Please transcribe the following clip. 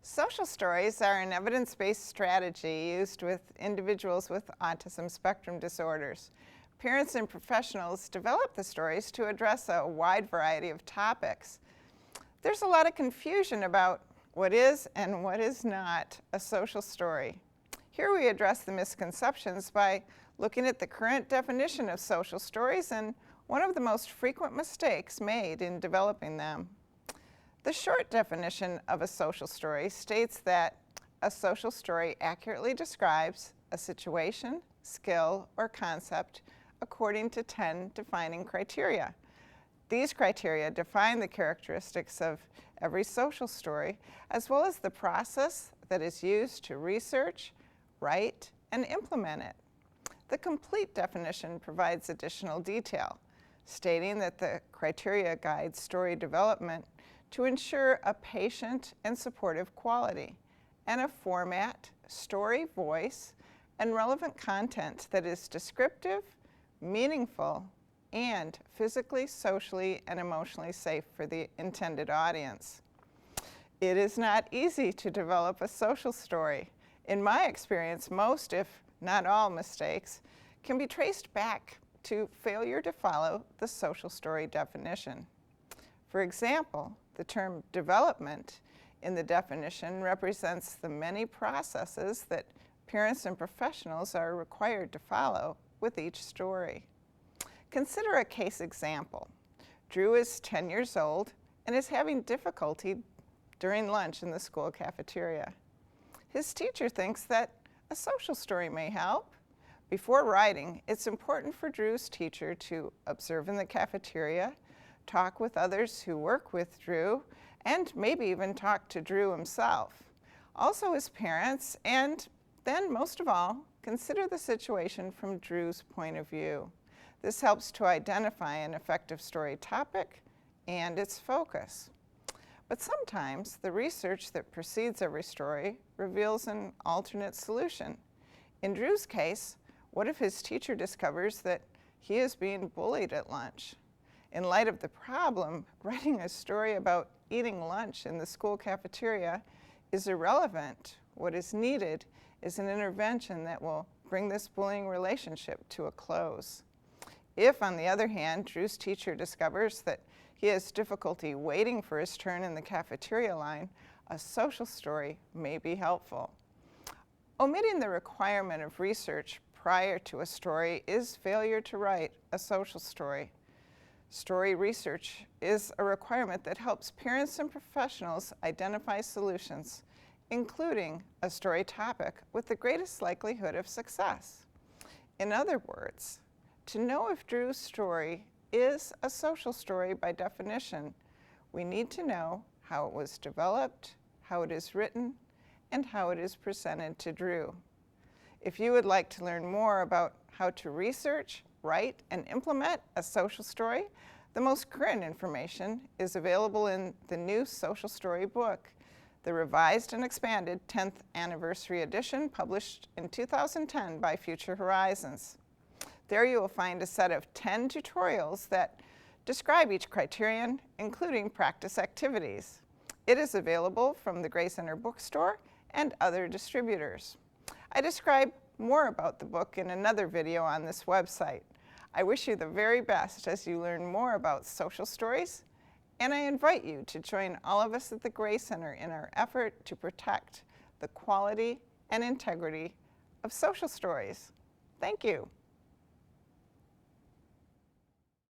Social stories are an evidence-based strategy used with individuals with autism spectrum disorders. Parents and professionals develop the stories to address a wide variety of topics. There's a lot of confusion about what is and what is not a social story. Here we address the misconceptions by looking at the current definition of social stories and one of the most frequent mistakes made in developing them. The short definition of a social story states that a social story accurately describes a situation, skill, or concept according to 10 defining criteria. These criteria define the characteristics of every social story, as well as the process that is used to research, write, and implement it. The complete definition provides additional detail, stating that the criteria guide story development to ensure a patient and supportive quality, and a format, story voice, and relevant content that is descriptive, meaningful, and physically, socially, and emotionally safe for the intended audience. It is not easy to develop a social story. In my experience, most, if not all, mistakes can be traced back to failure to follow the social story definition. For example, the term development in the definition represents the many processes that parents and professionals are required to follow with each story. Consider a case example. Drew is 10 years old and is having difficulty during lunch in the school cafeteria. His teacher thinks that a social story may help. Before writing, it's important for Drew's teacher to observe in the cafeteria, talk with others who work with Drew, and maybe even talk to Drew himself. Also his parents, and then most of all, consider the situation from Drew's point of view. This helps to identify an effective story topic and its focus. But sometimes the research that precedes every story reveals an alternate solution. In Drew's case, what if his teacher discovers that he is being bullied at lunch? In light of the problem, writing a story about eating lunch in the school cafeteria is irrelevant. What is needed is an intervention that will bring this bullying relationship to a close. If, on the other hand, Drew's teacher discovers that he has difficulty waiting for his turn in the cafeteria line, a social story may be helpful. Omitting the requirement of research prior to a story is failure to write a social story. Story research is a requirement that helps parents and professionals identify solutions, including a story topic with the greatest likelihood of success. In other words, to know if Drew's story is a social story by definition, we need to know how it was developed, how it is written, and how it is presented to Drew. If you would like to learn more about how to research, write, and implement a social story, the most current information is available in the new Social Story book, the revised and expanded 10th anniversary edition published in 2010 by Future Horizons. There you will find a set of 10 tutorials that describe each criterion, including practice activities. It is available from the Gray Center bookstore and other distributors. I describe more about the book in another video on this website. I wish you the very best as you learn more about social stories, and I invite you to join all of us at the Gray Center in our effort to protect the quality and integrity of social stories. Thank you.